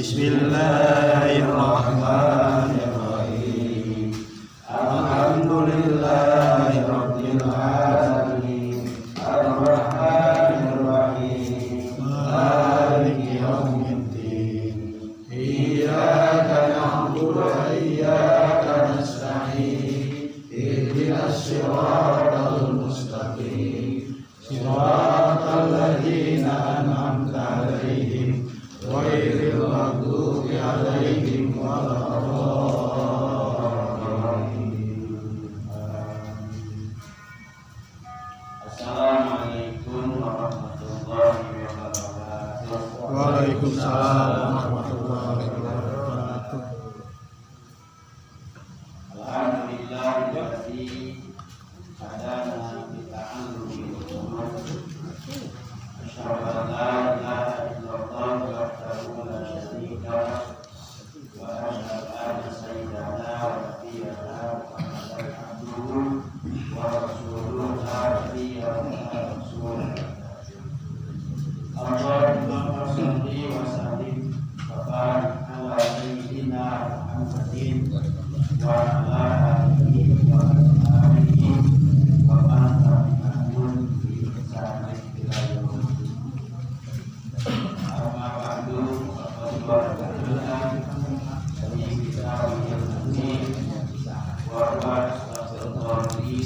Bismillahirrahmanirrahim. Alhamdulillahirabbil alamin. Ar-Rahmanir Rahim. Maliki yaumiddin. Iyyaka na'budu wa iyyaka nasta'in. Ihdinas siratal mustaqim. Siratal ladzina an'amta 'alaihim ghairil maghdubi 'alaihim waladdallin. Waalaikumsalam warahmatullahi wabarakatuh. Alhamdulillahilladzi hadana li ta'allumil ulum. Asyhadu an la ilaha illallah wahdahu la syarika lah wa asyhadu anna sayyidana wa nabiyyana Muhammadan abduhu wa rasuluhu la nabiyya ba'da rasul. Allahumma shalli wa sallim wa barik ala sayyidina Muhammadin wa ala alihi wa ashabihi wa man tabi'ahum bi ihsan ila yaumil din. Amma ba'du, faqad warada fi kitabihil hakim wa huwa astaghfirullah li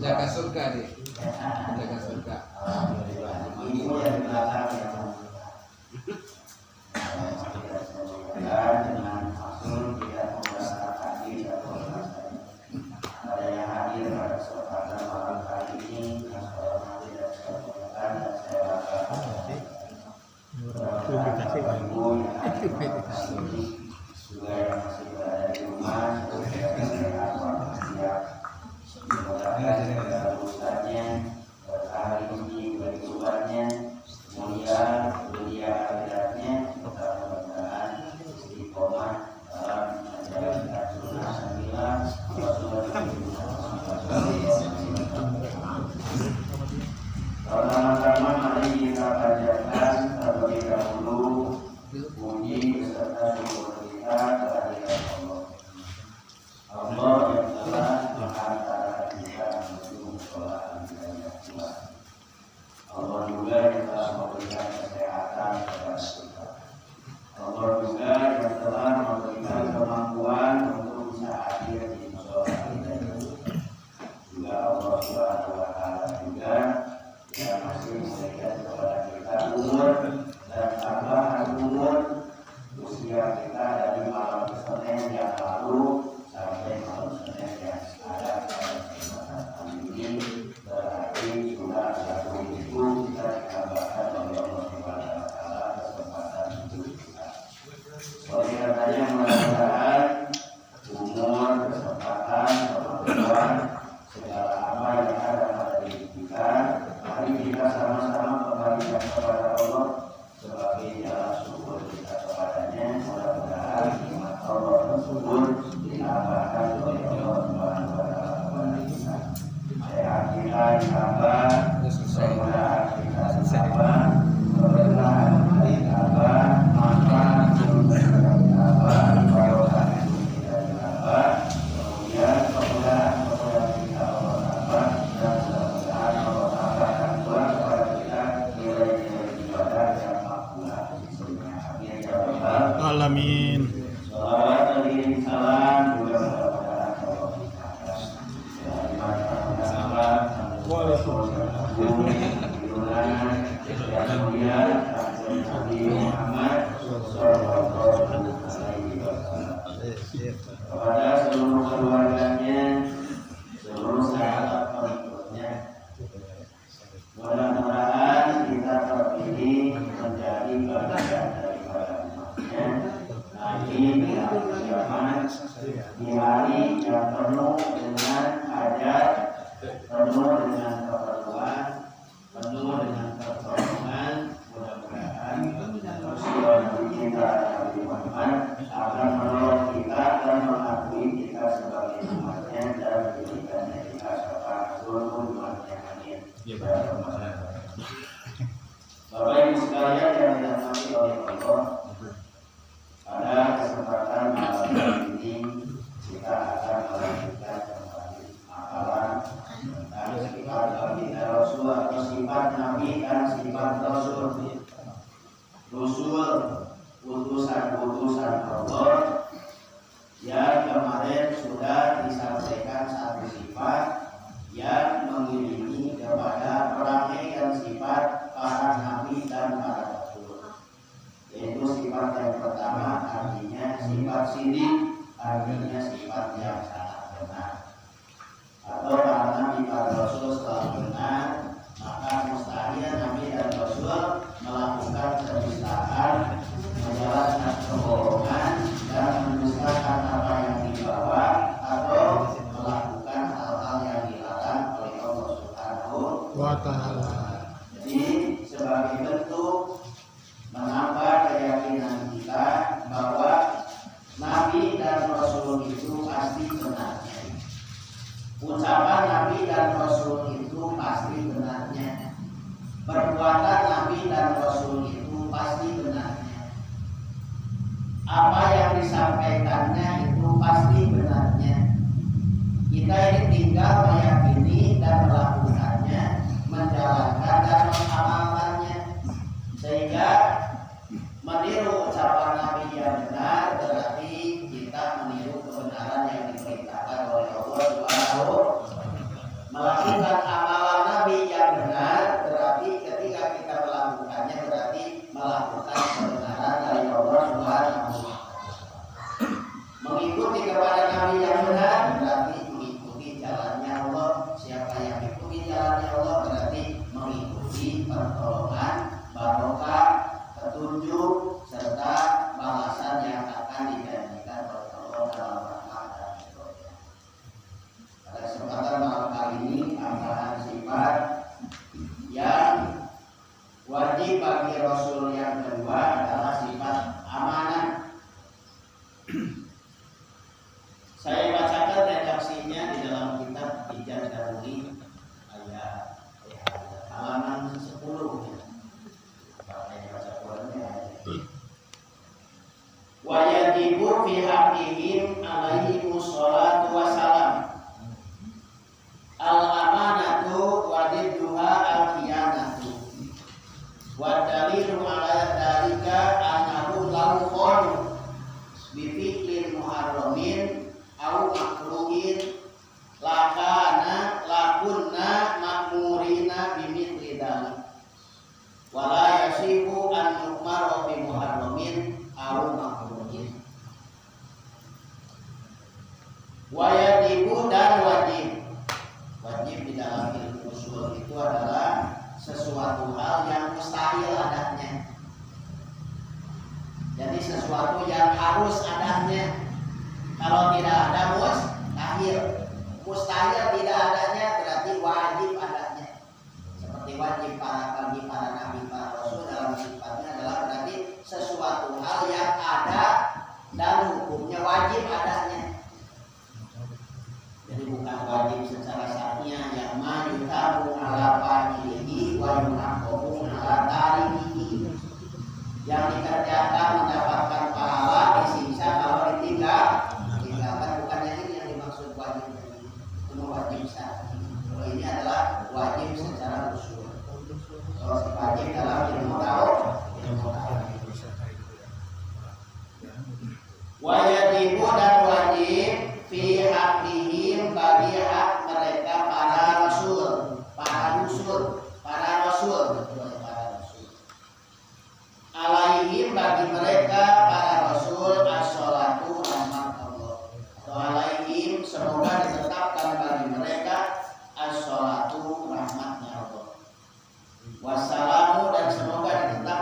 Jaga surga deh, jaga surga. Ada yang hadir pada kesempatan malam kali ini, juga yang masih berada di rumah, ustaznya hari ini kehidupannya mulia dunia akhiratnya, mudah-mudahan istiqomah dalam menjalankan sunnah Nabilah Pertama-tama mari kita panjatkan terlebih dahulu puji beserta syukur kita kehadirat Allah. Allah yang telah menghantar kita menuju sholat ibadah Tuhan. Allah juga yang telah memberikan kesehatan kepada kita. Allah juga yang telah memberikan kemampuan untuk bisa hadir di sholat ibadah Tuhan. Juga Allah Subhanahu wa Ta'ala juga yang masih memberikan kepada kita umur dan tambahan umur usia kita dari malam Senin yang lalu sampai malam Senin yang ada pada kesempatan ini, berarti sudah 1 minggu kita ditambahkan oleh Allah Subhanahu wa Ta'ala kesempatan itu kita. Oleh karenanya mudah-mudahan umur, kesempatan, kemampuan, segala amal yang ada pada diri kita, mari kita sama-sama kembalikan kepada Allah sebagai jalan syukur kita kepadanya. Mudah-mudahan nikmat Allah tersebut ditambahkan oleh Allah Subhanahu wa Ta'ala kepada kita. Sehat kita ditambah, kemudahan kita ditambah, keberkahan kita ditambah, manfaat kita ditambah, barokah kita ditambah, kemudian kemudahan Bapak Ibu sekalian yang dirahmati oleh Allah, pada kesempatan malam ini kita akan melanjutkan kembali amalan tentang sifat Nabi dan Rasul atau sifat Nabi dan sifat Rasul. Rasul utusan Allah yang kemarin sudah disampaikan satu sifat yang mengiringi kepada perangai sifat para nabi dan para rasul, yaitu sifat yang pertama artinya sifat sidik, artinya sifat yang sangat benar, atau para nabi para rasul selalu benar, maka mustahil nabi dan rasul melakukan kedustaan, menjalankan kebohongan dan mendustakan apa yang dibawa atau melakukan hal-hal yang dilarang oleh Allah Subhanahu wa ta'ala. Jadi sebagai bentuk menambah keyakinan kita bahwa Nabi dan Rasul itu pasti benarnya. Ucapan Nabi dan Rasul itu pasti benarnya. Perbuatan Nabi dan Rasul itu pasti benarnya. Apa yang disampaikannya itu pasti benarnya. Kita ini tinggal meyakini dan melakukannya, menjalankan dan mengamalkannya, sehingga meniru ucapan Nabi yang benar berarti kita meniru kebenaran yang diperintahkan oleh Allah Subhanahu. Melakukan amalan Nabi yang benar berarti ketika kita melakukannya berarti melakukan kebenaran dari Allah Subhanahu. Mengikuti kepada Nabi yang benar berarti mengikuti jalannya Allah. Siapa yang mengikuti jalannya Allah berarti mengikuti pertolongan, barokah, petunjuk serta balasan yang akan dijanjikan oleh Allah dalam rahmat dan ridhonya. Pada kesempatan malam kali ini tambahan sifat yang wajib bagi Rasul yang kedua adalah sifat amanah. Saya bacakan redaksinya di dalam kitab Ijaz Daruri ayat halaman 10. Wa yajibu fi haqqihim alaihi wassalatu wassalam al-amanatu wa didduha al-khiyanatu wa dalilu ala dalika annahu lahu qalu bi fi'lin muharramin au makruhin lakana lakunna ma'murina bimithli dzalik wala yasifu an nu'maru bi muharramin au makruhin. Wajibu dan wajib di dalam ilmu usul itu adalah sesuatu hal yang mustahil adanya. Jadi sesuatu yang harus adanya. Kalau tidak ada mustahil. Mustahil tidak adanya berarti wajib adanya. Seperti wajib bagi para nabi, para rasul dalam sifatnya adalah berarti sesuatu hal yang ada dan hukumnya wajib adanya. Jadi bukan wajib secara syariah yang majutabu ala fa'ilihi wa yunaqqabu ala tarikihi. Yang dikerjakan mendapatkan pahala, disiksa kalau ditinggalkan. Bukannya ini yang dimaksud wajib. Itu wajib syar'i. Kalau ini adalah wajib secara usul. Kalau wajib dalam ilmu wajibu dan wajib fi haqqihim bagi hak mereka para rasul, para rasul. Alaihim bagi mereka para rasul as-sholatu rahmat Allah. Atau alaihim semoga ditetapkan bagi mereka as-sholatu rahmatnya Allah. Wassalamu dan semoga ditetapkan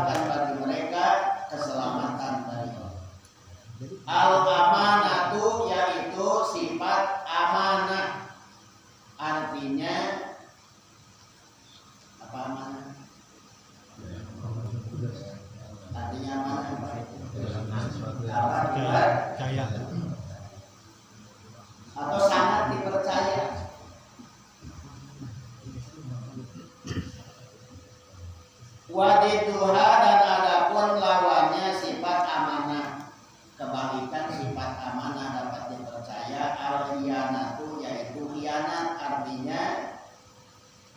Wadiduha dan adapun lawannya sifat amanah. Kebalikan sifat amanah dapat dipercaya. Al-khiyanatu yaitu khianat, artinya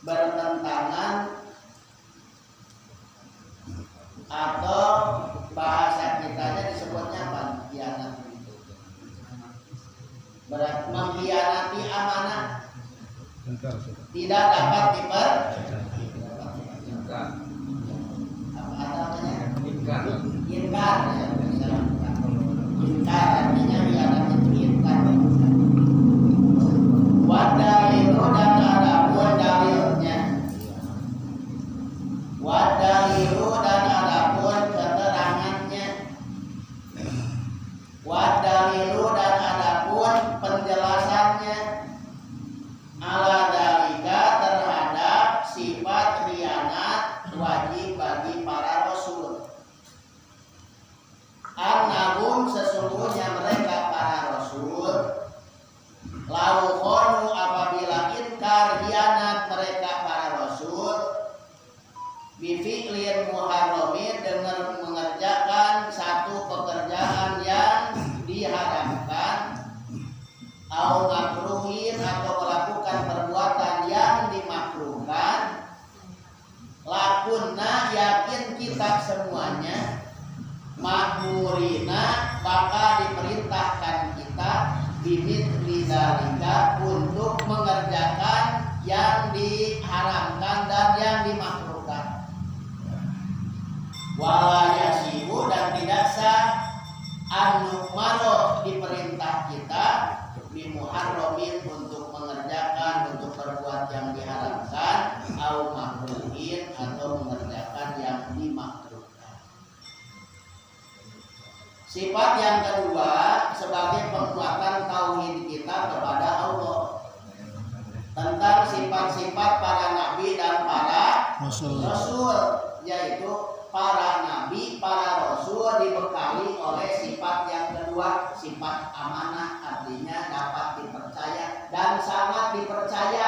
bertentangan atau bahasa kitanya disebutnya apa? Khianat. Mengkhianati amanah tidak dapat dipercaya. Ingkar ya, ingkar artinya khianat itu ingkar. Wadalilu dan adapun dalilnya. Wadalilu dan adapun keterangannya. Wadalilu dan adapun penjelasannya. Ala dalika terhadap sifat khianat wajib bagi para rasul. Annahum sesungguhnya mereka para rasul lau khonu apabila inkar khianat mereka para rasul bifi'lin muharramin dengan mengerjakan satu pekerjaan yang diharamkan au makruhin atau melakukan perbuatan yang dimakruhkan lakunna yakin kita semuanya makmurina maka diperintahkan kita bimithli dzalika untuk mengerjakan yang diharamkan dan yang dimakruhkan. Wala yasihu dan tidak sah an-numaro diperintah kita bimuharramin untuk mengerjakan untuk berbuat yang diharamkan au makruhin atau mengerjakan yang dimakruhkan. Sifat yang kedua sebagai penguatan tauhid kita kepada Allah. Tentang sifat-sifat para nabi dan para rasul, yaitu para nabi, para rasul dibekali oleh sifat yang kedua, sifat amanah, artinya dapat dipercaya dan sangat dipercaya.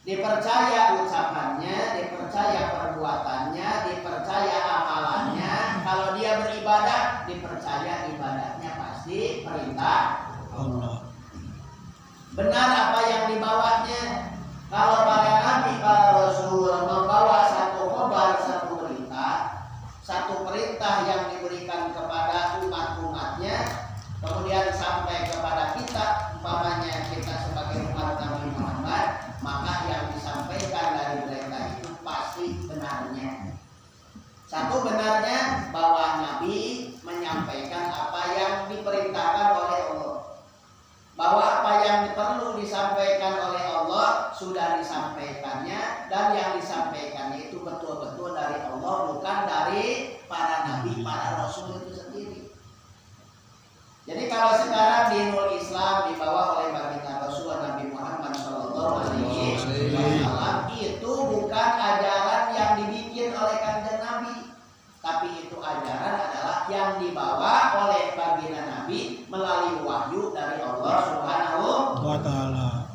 Dipercaya ucapannya, dipercaya perbuatannya, dipercaya amalannya. Kalau dia beribadah, dipercaya ibadahnya pasti perintah Allah. Benar apa yang dibawanya. Kalau para nabi, para rasul membawa satu khabar, satu perintah yang diberikan kepada umat-umatnya, kemudian sampai kepada kita, umpamanya kita sebagai umat Nabi Muhammad, maka yang disampaikan dari mereka itu pasti benarnya. Satu benarnya bahwa Nabi menyampaikan apa yang diperintahkan oleh Allah, bahwa apa yang perlu disampaikan oleh Allah sudah disampaikannya, dan yang disampaikannya itu betul-betul dari Allah, bukan dari para nabi, para rasul itu sendiri. Jadi kalau sekarang di Nurul Islam dibawa oleh baginda Rasul Nabi Muhammad SAW, itu bukan ajaran yang dibikin oleh kanjeng Nabi, tapi itu ajaran adalah yang dibawa oleh baginda Nabi melalui wahyu dari Allah Subhanahu wa Ta'ala.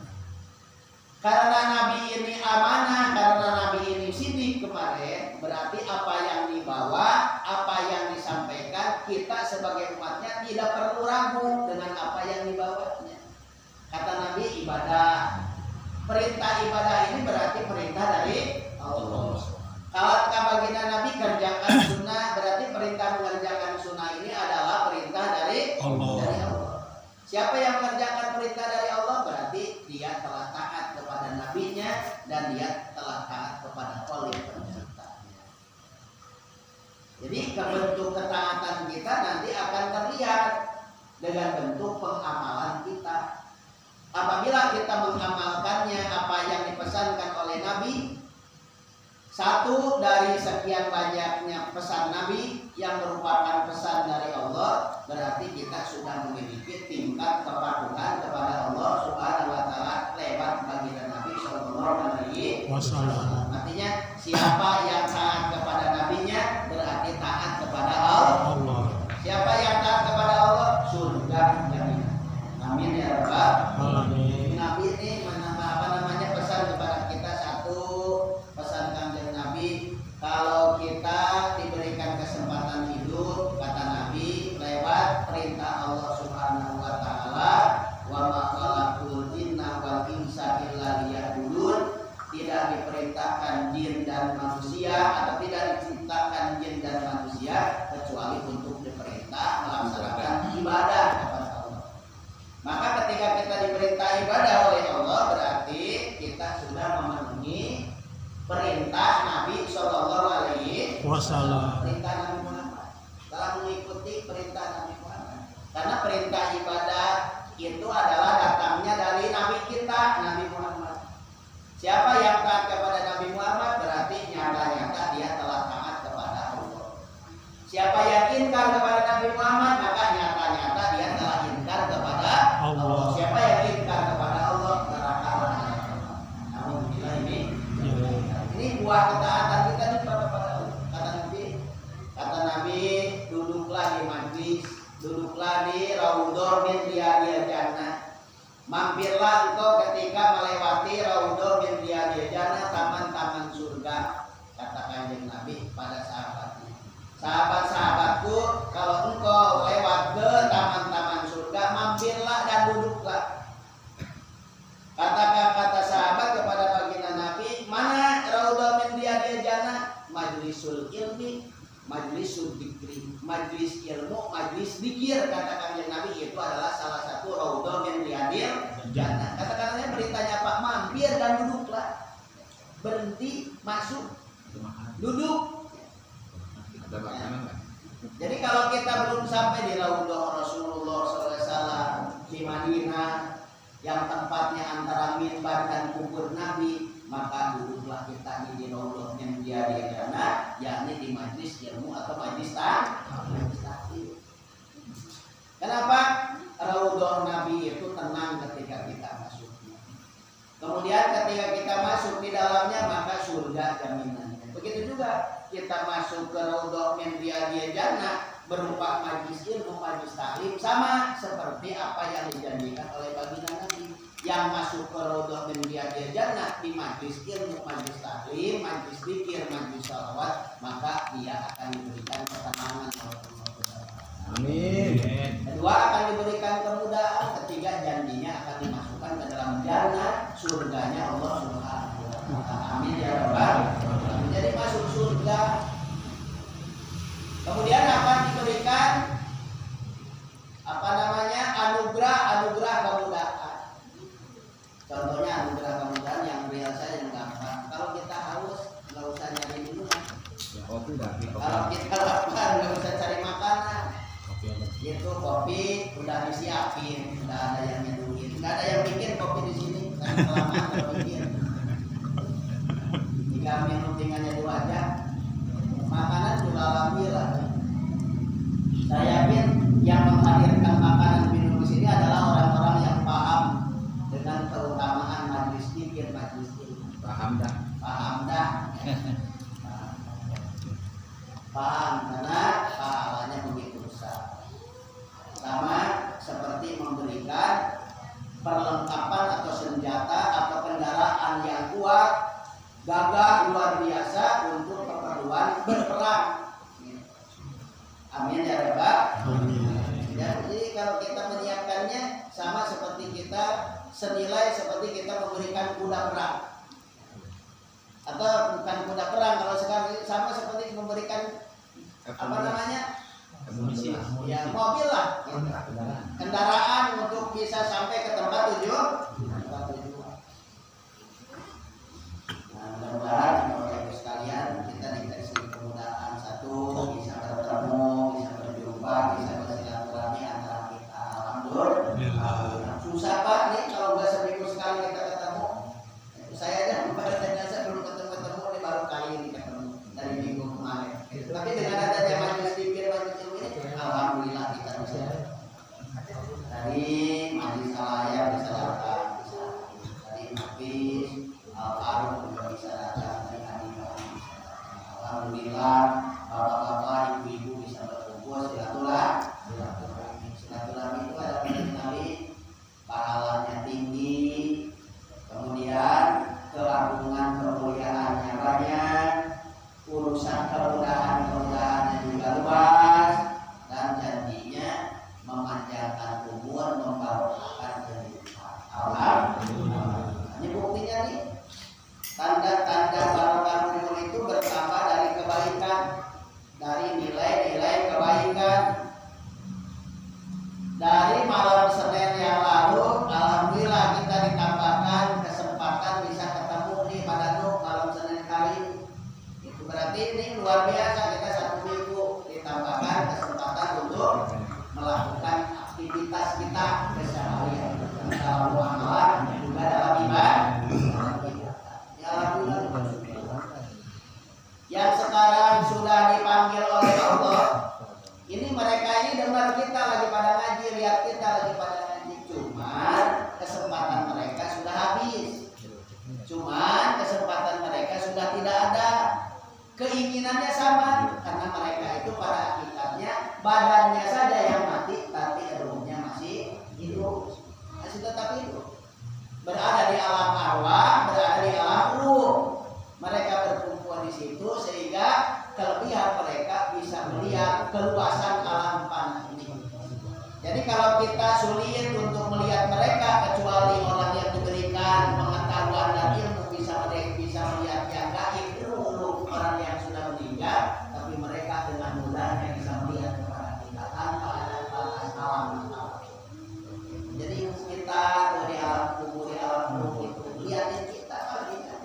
Karena Nabi ini amanah, karena Nabi ini sidik kemarin, berarti apa yang dibawa, apa yang disampaikan, kita sebagai umatnya tidak perlu ragu dengan apa yang dibawanya. Kata Nabi, ibadah, perintah ibadah ini berarti perintah dari Allah. Kalau baginda Nabi kerjakan sunnah, berarti perintah mengerjakan sunnah ini adalah perintah dari Allah. Siapa yang mengerjakan perintah dari Allah, berarti dia telah taat kepada nabinya dan dia telah taat kepada oleh penciptanya. Jadi bentuk ketaatan kita nanti akan terlihat dengan bentuk pengamalan kita. Apabila kita mengamalkannya apa yang dipesankan oleh Nabi, satu dari sekian banyaknya pesan Nabi yang merupakan pesan dari Allah, berarti kita sudah memiliki tingkat kepatuhan kepada Allah Subhanahu wa Ta'ala lewat baginda Nabi Sallallahu Alaihi Wasallam. Artinya siapa yang taat kepada nabinya berarti taat kepada Allah. Siapa yang taat kepada Allah surga jaminan. Amin ya rabbal alamin. Nabi ini pesan kepada kita, satu pesan kanjeng Nabi diperintah ibadah oleh Allah berarti kita sudah memenuhi perintah Nabi Shallallahu Alaihi Wasallam. Perintah Nabi Muhammad, telah mengikuti perintah Nabi Muhammad. Karena perintah ibadah itu adalah datangnya dari Nabi kita, Nabi Muhammad. Siapa yang taat kepada Nabi Muhammad berarti nyata-nyata dia telah taat kepada Allah. Siapa yang ingkar kepada Nabi Muhammad maka nyata-nyata dia telah ingkar kepada Allah. Siapa yang ingkar kepada Allah neraka. Namun bila ini buah ketaatan kita kepada Allah. Kata Nabi, duduklah di majlis, duduklah di raudhah min riyadil jannah. Mampirlah engkau ketika melewati raudhah min riyadil jannah, taman-taman surga. Kata Kanjeng Nabi pada sahabatnya, sahabat-sahabatku, kalau engkau lewat ke taman-taman surga, mampirlah dan duduklah. Kata sahabat kepada baginda Nabi, mana raudhah min riyadil jannah? Majlisul ilmi, majlisul dzikri, majlis ilmu, majlis zikir. Kata Kanjeng Nabi itu adalah salah satu raudhah min riyadil jannah. Kata-katanya beritanya Pak, mampir dan duduklah. Berhenti, masuk, duduk. Ada makanan nggak? Jadi kalau kita belum sampai di raudhah Rasulullah SAW di Madinah yang tempatnya antara mimbar dan kubur Nabi, maka duduklah kita di raudhah min riyadil jannah, yakni di majlis ilmu atau majlis taklim. Kenapa? Raudhah Nabi itu tenang ketika kita masuknya. Kemudian ketika kita masuk di dalamnya maka surga jaminannya. Begitu juga kita masuk ke raudhah min riyadil jannah berupa majlis ilmu, majlis taklim, sama seperti apa yang dijanjikan oleh baginda Nabi. Yang masuk ke raudhah min riyadil jannah di majlis ilmu, majlis taklim, majlis zikir, majlis shalawat, maka dia akan diberikan ketenangan oleh Allah. Amin. Kedua akan diberikan kemudahan, ketiga janjinya akan dimasukkan ke dalam jannah surganya Allah Subhanahu wa taala. Amin ya rabbal alamin. Jadi masuk surga. Kemudian akan diberikan anugerah kemudahan. Contohnya anugerah kemudahan yang real saja yang gampang. Kalau kita haus nggak usah nyari minuman. Kalau kita lapar nggak usah cari makanan. Itu kopi udah disiapin, udah ada yang nyeduhin, nggak ada yang bikin kopi di sini, kan kelamaan udah bikin. 3 minum tinggal nyeduh aja. Makanan juga alhamdulillah. Saya yakin yang menghadirkan makanan minum di sini adalah orang-orang yang paham dengan keutamaan majlis zikir, majlis ilmu. Paham dah. Paham karena pahalanya begitu besar. Sama seperti memberikan perlengkapan atau senjata atau kendaraan yang kuat, gagah luar biasa untuk keperluan berperang. Amin ya rabbal alamin. Jadi kalau kita menyiapkannya sama seperti kita senilai seperti kita memberikan kuda perang. Atau bukan kuda perang, kalau sekarang sama seperti memberikan apa namanya? Amunisi. Ya mobil lah, kendaraan untuk bisa sampai ke tempat tujuan. Nah, mudah-mudahan Bapak Ibu sekalian kita dikasih kemudahan satu bisa bertemu, bisa berjumpa, bisa bersilaturahmi antara kita. Alhamdulillah. Susah Pak nih kalau nggak seminggu sekali kita ketemu. Saya aja pada saya belum ketemu ini baru kali ini ketemu dari minggu kemarin. Tapi dengan adanya majlis zikir, majlis ilmu ini, alhamdulillah kita bisa dari majlis alaya bisa datang, bisa masih tetap hidup. Berada di alam arwah, berada di alam ruh. Mereka berkumpul di situ sehingga kelebihan mereka bisa melihat keluasan alam fana ini. Jadi kalau kita sulit untuk melihat mereka, kecuali orang yang diberikan pengetahuan dan ilmu bisa melihat yang gaib, ilmu orang yang sudah meninggal, tapi mereka dengan mudahnya bisa melihat kepada kita tanpa ada batas alam. Jadi kita di alam kubur, di alam ruh itu lihatin kita kalau kita.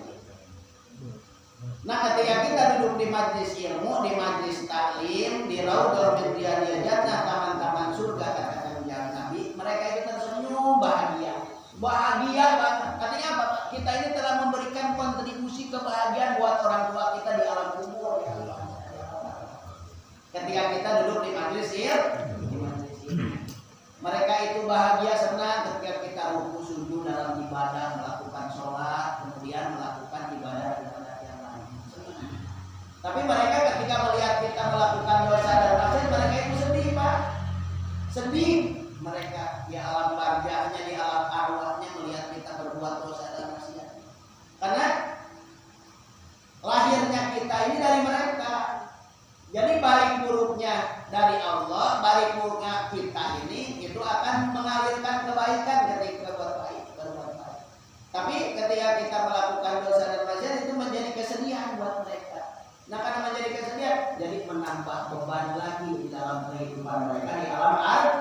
Nah, ketika kita duduk di majlis ilmu, di majlis taklim, di raudhah min riyadil jannah, taman-taman surga kata kanjeng Nabi, mereka itu tersenyum bahagia. Bahagia banget. Artinya apa? Kita ini telah memberikan kontribusi kebahagiaan buat orang tua kita di alam kubur. Ya. Ketika kita duduk di majlis ilmu, mereka itu bahagia, senang ketika kita ruku sujud dalam ibadah, melakukan sholat, kemudian melakukan ibadah yang lain. Tapi mereka ketika melihat kita melakukan dosa dan maksiat, mereka itu sedih, Pak. Sedih. Mereka di alam barjahnya, di alam arwahnya melihat kita berbuat dosa dan maksiat. Karena lahirnya kita ini dari mereka. Jadi baik buruknya dari Allah, baik buruknya kita ini itu akan mengalirkan kebaikan ketika berbuat baik. Tapi ketika kita melakukan dosa dan maksiat itu menjadi kesedihan buat mereka. Nah, karena menjadi kesedihan, jadi menambah beban lagi di dalam kehidupan mereka di alam arwah.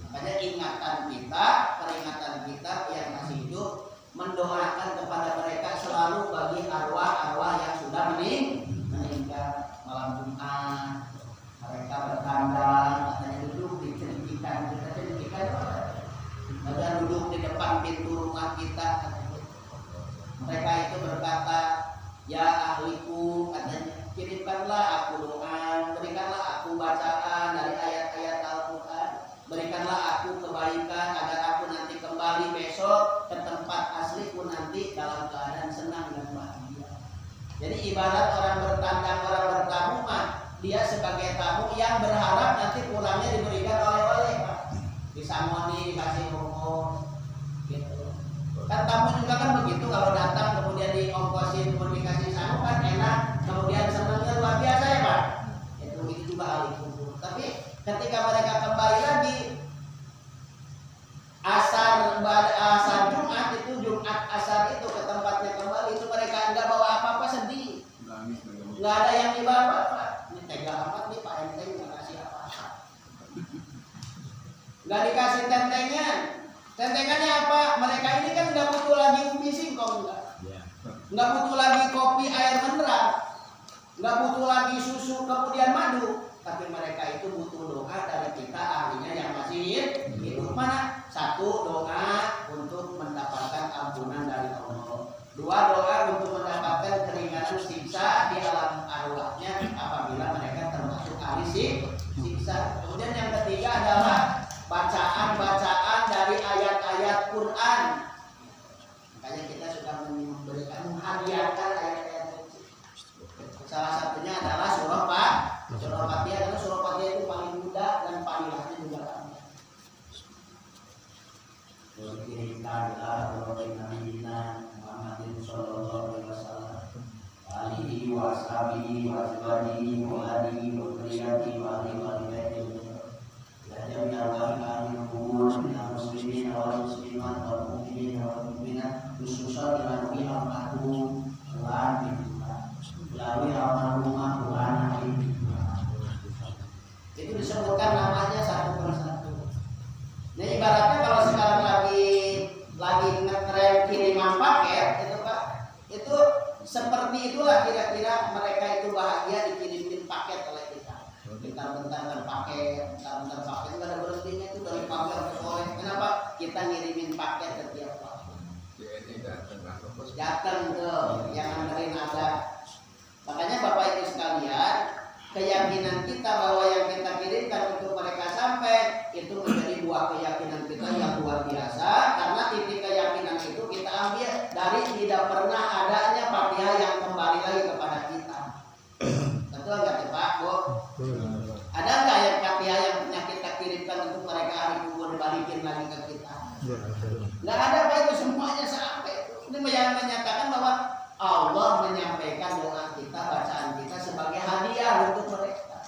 Makanya peringatan kita yang masih hidup, mendoakan kepada mereka selalu bagi arwah-arwah yang sudah meninggal. Malam Jumat mereka bertandang, katanya duduk diceritakan, mereka duduk di depan pintu rumah kita. Mereka itu berkata, ya ahliku, katanya, kirimkanlah aku doa, berikanlah aku bacaan dari ayat-ayat Al-Quran, berikanlah aku kebaikan agar aku nanti kembali besok ke tempat asliku nanti dalam keadaan senang dan bahagia. Jadi ibarat orang bertandang, orang bertamu mah, dia sebagai tamu yang berharap nanti pulangnya diberikan oleh-oleh, Pak. Disamoni, dikasih ongkos, gitu. Kan tamu juga kan begitu, kalau datang kemudian diongkosin, kemudian dikasih sangu kan enak, kemudian senangnya luar biasa ya, Pak. Itu juga hal itu. Tapi ketika mereka kembali lagi asar Jumat itu, Jumat asar itu ke tempatnya kembali, itu mereka enggak bawa apa-apa, sedih. Enggak ada yang dibawa apa-apa. Ini tega amat nih Pak Ente enggak kasih apa-apa. Enggak dikasih tentengan. Tentengannya apa? Mereka ini kan enggak butuh lagi ubi singkong, enggak butuh lagi kopi air mineral, enggak butuh lagi susu kemudian madu. Tapi mereka itu butuh doa dari kita ahlinya yang masih hidup. Mana? Satu, doa untuk mendapatkan ampunan dari Allah. Dua, doa untuk mendapatkan keringanan siksa di alam arwahnya apabila mereka termasuk ahli siksa. Kemudian yang ketiga adalah bacaan-bacaan dari ayat-ayat Quran. Makanya kita suka memberikan, menghadiahkan ayat-ayat suci. Salah satunya adalah surah Fatihah, karena surah Fatihah itu paling mudah dan padilahnya juga banyak. Dikirimkan oleh Nabi Muhammad sallallahu alaihi wasallam, alihi wa ashabihi wa azwajihi wa alihi wa dzurriyyatihi wa alihi wa sahbihi. Ya jami'al al-kubur min al-muslimin wal muslimat wal mu'minin wal mu'minat, khususan melalui almarhum Tuhan melalui almarhumah Tuhan itu disebutkan namanya satu persatu. Nah, ibaratnya kalau sekarang lagi ngetrend kiriman paket itu Pak, itu seperti itulah kira-kira mereka itu bahagia dikirimin paket oleh kita. Bentar-bentar paket, nggak ada berhentinya itu dari pagi sampai sore. Kenapa? Kita ngirimin paket setiap waktu. Datang tuh yang nganterin ada. Makanya Bapak Ibu sekalian, keyakinan kita bahwa yang kita kirimkan untuk mereka sampai itu menjadi buah keyakinan kita yang luar biasa, karena titik keyakinan itu kita ambil dari tidak pernah adanya Fatihah yang kembali lagi kepada kita. Betul nggak Pak? Bu? Ada nggak yang Fatihah yang punya kita kirimkan untuk mereka hari kubur dibalikin lagi lagi ke kita. Ya, Nggak ada apa itu, semuanya sampai. Ini menyatakan bahwa Allah menyampaikan doa kita, bacaan kita sebagai hadiah untuk mereka.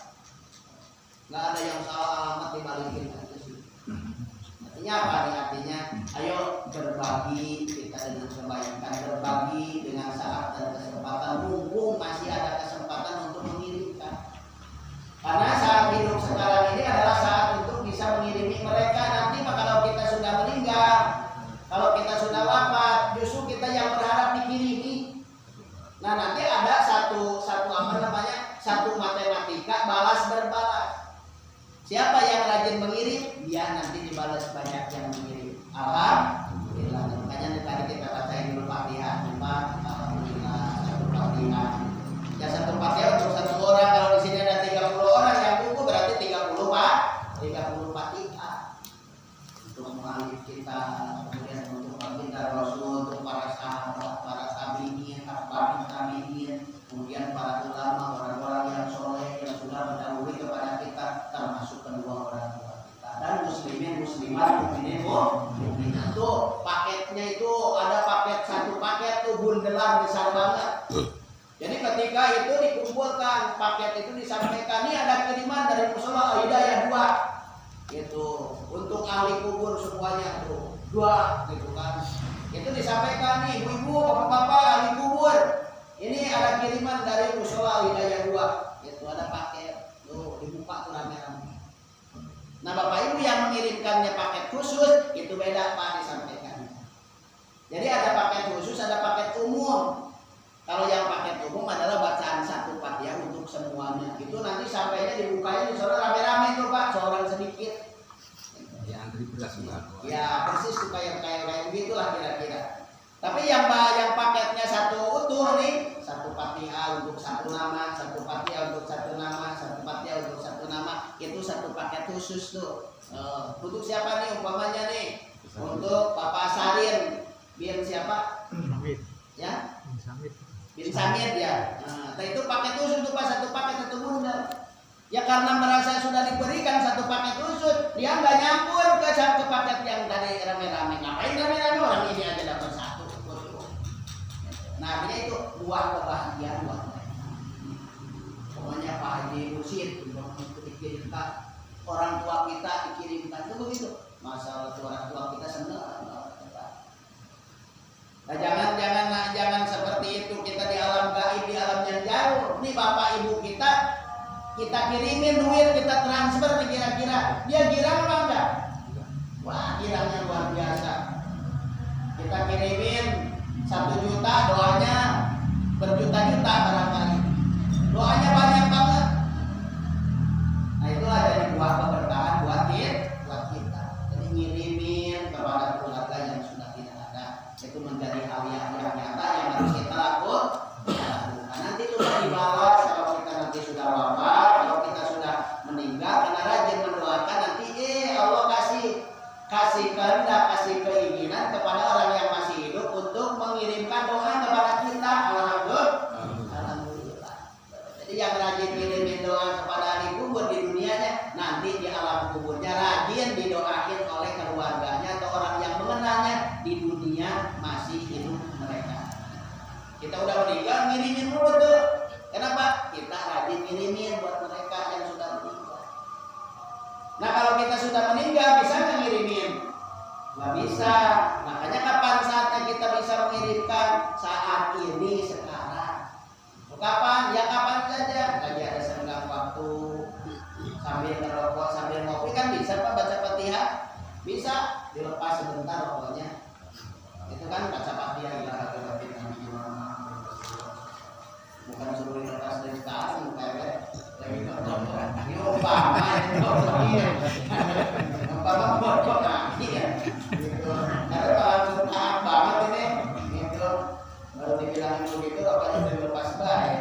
Nggak ada yang salah alamat dibalikin aja sih. Artinya apa nih? Artinya ayo berbagi kita dengan kebaikan, berbagi dengan saat dan kesempatan, mumpung masih ada kesempatan untuk mengirimkan. Karena saat hidup sekarang ini adalah saat untuk bisa mengirimi mereka. Nanti kalau kita sudah meninggal, kalau kita sudah wafat, justru kita yang berharap dikirimi. Nah nanti ada satu matematika balas berbalas. Siapa yang rajin mengirim, dia nanti dibalas banyak yang mengirim. Alhamdulillah. Makanya tadi kita bacain dulu Fatihah. Alhamdulillah, satu Fatihah. Ya satu Fatihah untuk satu orang. Kalau di sini ada 30 orang yang buku berarti 30 Fatihah. Untuk mengalih kita, kemudian untuk baginda Rasul, untuk para sahabat, para tabi'in, kemudian para ulama, orang-orang yang soleh yang sudah mendahului kepada kita, termasuk kedua orang tua kita dan muslimin muslimat mukminin mukminat. Tuh paketnya itu ada satu paket tuh bundelan besar banget. Jadi ketika itu dikumpulkan, paket itu disampaikan, ini ada kiriman dari Musola Hidayah 2 gitu untuk ahli kubur semuanya tuh 2 gitu kan. Itu disampaikan nih ibu-ibu, bapak-bapak ahli kubur, ini ada kiriman dari Musola Hidayah 2 itu ada paket tuh dibuka tuh rame-rame. Nah bapak ibu yang mengirimkannya paket khusus itu beda Pak disampaikan. Jadi ada paket khusus, ada paket umum. Kalau yang paket umum adalah bacaan satu Fatihah untuk semuanya. Itu nanti sampainya dibukanya di sana rame-rame itu Pak, seorang sedikit. Ya antri beras Ya persis tuh kayak begitulah kira-kira. Tapi yang paketnya satu utuh nih, satu Fatihah untuk satu nama, satu Fatihah untuk satu nama, satu Fatihah untuk satu nama, itu satu paket khusus tuh. Untuk siapa nih umpamanya nih? Untuk Bapak Sarin bin siapa? Ya? Bin Samit ya. Nah, itu paket khusus tuh Pak, satu paket satu bundel. Ya karena merasa sudah diberikan satu paket khusus, dia nggak nyampur ke paket yang tadi rame-rame. Ngapain rame-rame, orang ini aja dapat satu. Nah ini itu buah kebahagiaan buat mereka. Pokoknya Pak Haji Mursyid dikirimkan, orang tua kita dikirimkan, itu begitu. Masalah orang tua kita senang. Nah, jangan seperti itu kita di alam gaib, di alam yang jauh. Nih bapak ibu kita kirimin duit, kita transfer nih kira-kira. Dia girang apa enggak? Wah girangnya luar biasa. Kita kirimin 1 juta, doanya berjuta-juta barangkali. Doanya banyak banget. Nah itulah jadi buah keberkahan buat kita. Jadi ngirimin kepada keluarga yang sudah tidak ada. Itu menjadi hal yang nyata yang harus kita lakukan. Nah, nanti sudah dibalas kalau kita nanti sudah wafat, kalau kita sudah meninggal, karena rajin mendoakan nanti Allah kasih kehendak, kasih keinginan kepada orang yang masih hidup untuk mengirimkan doa kepada kita. Alhamdulillah. Jadi yang rajin kirimin doa kepada ahli kubur di dunianya, nanti di alam kuburnya rajin didoain oleh keluarganya atau orang yang mengenalnya di dunia masih hidup mereka. Kita udah meninggal ngirimin dulu tuh. Kenapa? Kita rajin ngirimin buat mereka yang sudah meninggal. Nah kalau kita sudah meninggal bisa nggak ngirimin? Nggak bisa. Makanya kapan saatnya kita bisa mengirimkan? Saat ini sekarang. Kapan? Ya kapan saja. Lagi ada senggang waktu, sambil ngerokok, sambil ngopi kan bisa Pak baca Fatihah? Bisa. Dilepas sebentar rokoknya. Itu kan baca Fatihah ya. Bukan suruh dilepas dari sekarang, kayak lagi ngerokok. Ini umpama bocor kaki ya. Gitu. Karena kalau tahan banget ini, gitu. Baru dibilangin begitu, rokoknya udah dilepas baik.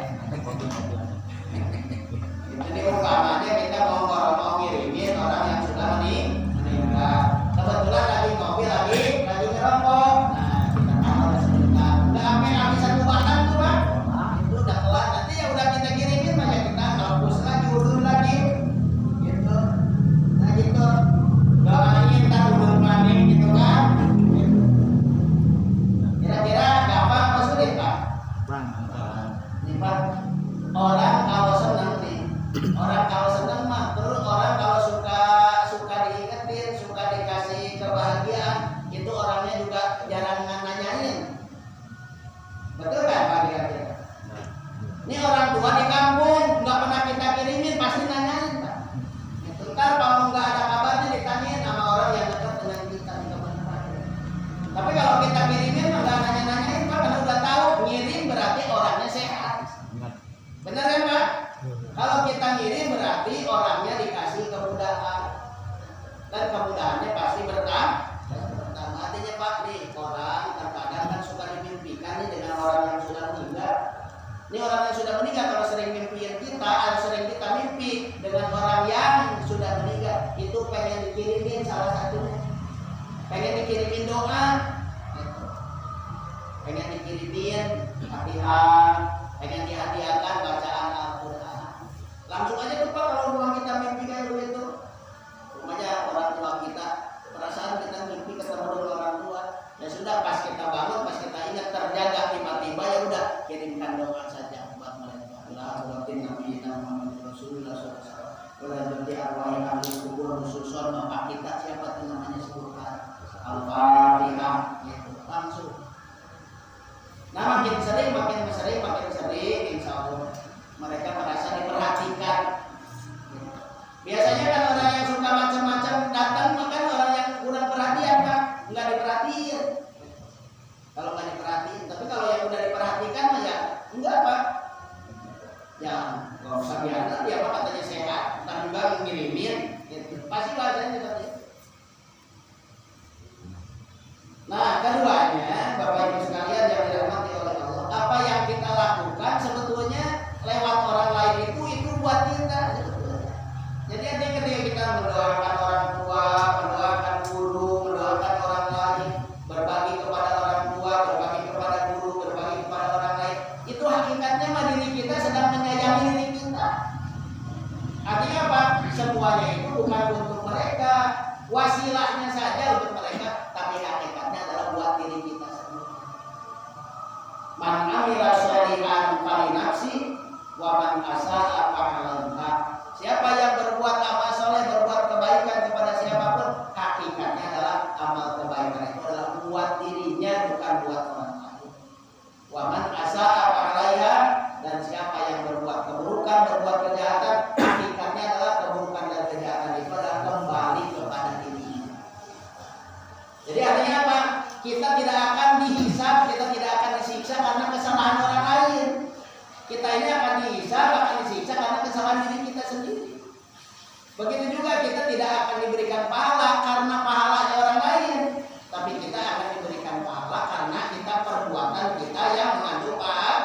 Jadi umpamanya kita mau ngirimin orang yang sudah meninggal. Kebetulan lagi ngopi, lagi ngerokok. Nah, kita taruh sebentar. Udah sampai habis 1 batang tuh Pak. Itu udah kelar. Nanti ya udah kita kirimin aja, kita hapus lagi, ulur lagi. Gitu. Nah gitu. dikirimin doa, pengen dikirimin hadiah, pengen dihadiahkan bacaan Al-Quran. Langsung aja tuh Pak kalau rumah kita mimpi kayak begitu. Rumahnya orang tua kita, perasaan kita mimpi ketemu dengan orang tua. Ya sudah, pas kita bangun, pas kita ingat terjaga tiba-tiba, ya udah kirimkan doa saja buat mereka. Alhamdulillah Nabi Muhammad Rasulullah SAW. Kalau berarti arwah ahli kubur khususon bapak kita siapa tuh namanya sebutkan Al-Fatihah gitu langsung. Nah makin sering insya Allah mereka merasa diperhatikan. Biasanya kan orang yang suka macam-macam datang, makan orang yang kurang perhatian kan nggak diperhatiin. Kalau nggak diperhatiin, tapi kalau yang udah diperhatikan mah ya enggak Pak. Ya nggak usah biasa, dia apa katanya sehat, ntar juga ngirimin, gitu. Pasti bahasanya seperti itu. Nah keduanya Bapak Ibu sekalian yang dirahmati oleh Allah, apa yang kita lakukan sebetulnya lewat orang lain itu buat kita sebetulnya. Jadi ada ketika kita mendoakan orang tua, mendoakan guru, mendoakan orang lain, berbagi kepada orang tua, berbagi kepada guru, berbagi kepada orang lain, itu hakikatnya mah diri kita sedang menyayangi diri kita. Artinya apa? Semuanya itu bukan untuk mereka, wasilahnya saja untuk mereka, tapi hakikatnya adalah buat diri kita sendiri. Man amila sholihan falinafsi wa man asaa fa'alaiha. Siapa yang berbuat amal soleh, berbuat kebaikan kepada siapapun, hakikatnya adalah amal kebaikan itu adalah buat dirinya, bukan buat orang lain. Wa man asaa fa'alaiha, dan siapa yang berbuat keburukan, berbuat kejahatan, hakikatnya adalah keburukan dan kejahatan itu adalah kembali kepada dirinya. Jadi artinya apa? Kita tidak akan dihisab, kita tidak akan disiksa karena kesalahan orang lain. Kita ini akan dihisab, akan disiksa karena kesalahan diri kita sendiri. Begitu juga kita tidak akan diberikan pahala karena pahalanya orang lain, tapi kita akan diberikan pahala karena kita perbuatan kita yang mengandung pahala.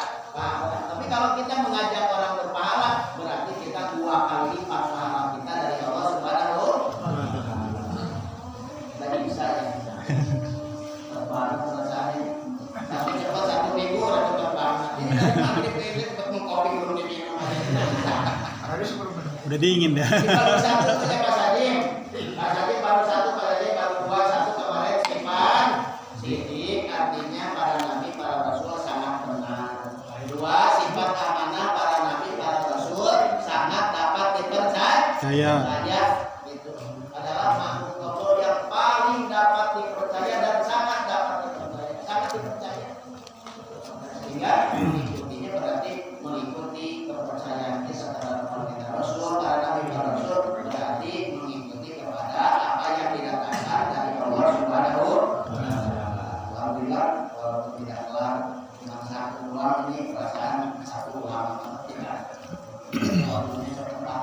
Tapi kalau kita mengajak orang berpahala, berarti kita 2 kali lipat pahala kita dari Allah Subhanahu wa Ta'ala. Tidak bisa ya. Baru selesai. Tapi cepat 1 minggu udah cepat banget. Ini dari maghrib ke ini cepat mengkopi belum diminum. Udah dingin dah. Baru 1 saja Pak Sadim. Pak Sadim baru 1, Pak Sadim baru 2, 1 kemarin Stefan. Sidik artinya para nabi, para rasul sangat benar. 2, sifat amanah para nabi, para rasul sangat dapat dipercaya. Saya itu adalah makhluk Allah yang paling dapat dipercaya dan sangat dapat dipercaya, sangat dipercaya. Sehingga mengikutinya berarti mengikuti kepercayaan kita terhadap kita Rasul, para nabi, para rasul, berarti mengikuti kepada apa yang didatangkan dari Allah Subhanahu wa Ta'ala. Alhamdulillah, walaupun tidak kelar cuma 1 ulang ini perasaan 1 ulang tidak. Waktunya cepat.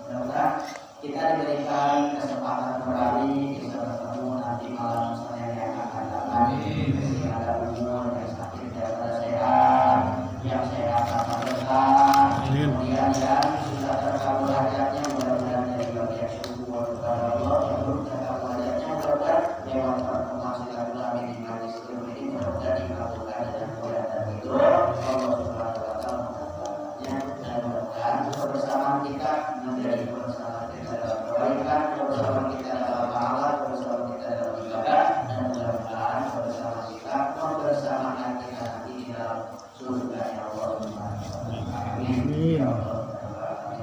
Mudah-mudahan kita diberikan kesempatan kembali bisa bertemu nanti malam Senin yang akan datang. Jika ada umur yang sakit dapat sehat, yang sehat dapat berkah. Kemudian yang sudah terkabul hajatnya mudah-mudahan jadi bagian syukur kepada Allah. Yang belum terkabul hajatnya mudah-mudahan lewat pertemuan silaturahmi di majelis ilmu ini mudah-mudahan dikabulkan dan mudah-mudahan itu Allah Subhanahu wa Ta'ala mengatakannya, dan mudah-mudahan kebersamaan kita menjadi kebersamaan kita dalam kebaikan, kebersamaan kita dalam pahala, kebersamaan kita dalam ibadah, dan mudah-mudahan kebersamaan kita membersamakan kita nanti di dalam surga ya Allah Subhanahu wa Ta'ala. Amin.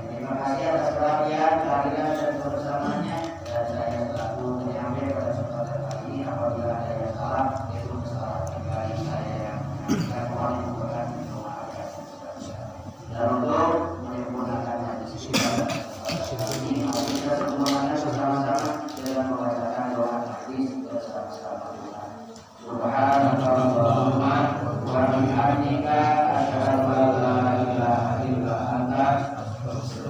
Terima kasih atas perhatian, kehadiran dan kebersamaannya, dan saya selaku menyampaikan pada kesempatan kali ini apabila ada yang salah, itu kesalahan pribadi saya yang mohon dibukakan maafkan. Dan untuk menyempurnakannya di sini kita semuanya bersama-sama dengan membacakan doa hadis bersama-sama. Subhanallahumma wa bihamdika asyhadu an la ilaha illa anta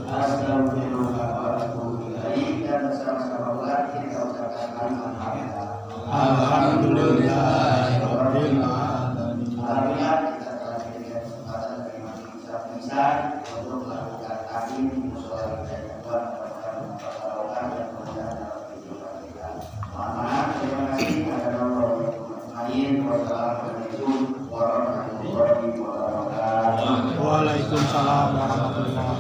astaghfiruka wa atubu ilaik. Dan bersama-sama buat kita ucapkan alhamdulillah. Alhamdulillahirabbil alamin. Alhamdulillah kita telah diberikan kesempatan dari majelis Islam untuk melakukan taklim musola dan buat dan kemudian dalam kehidupan kita. Mohon maaf, terima kasih. Waalaikumsalam warahmatullahi wabarakatuh.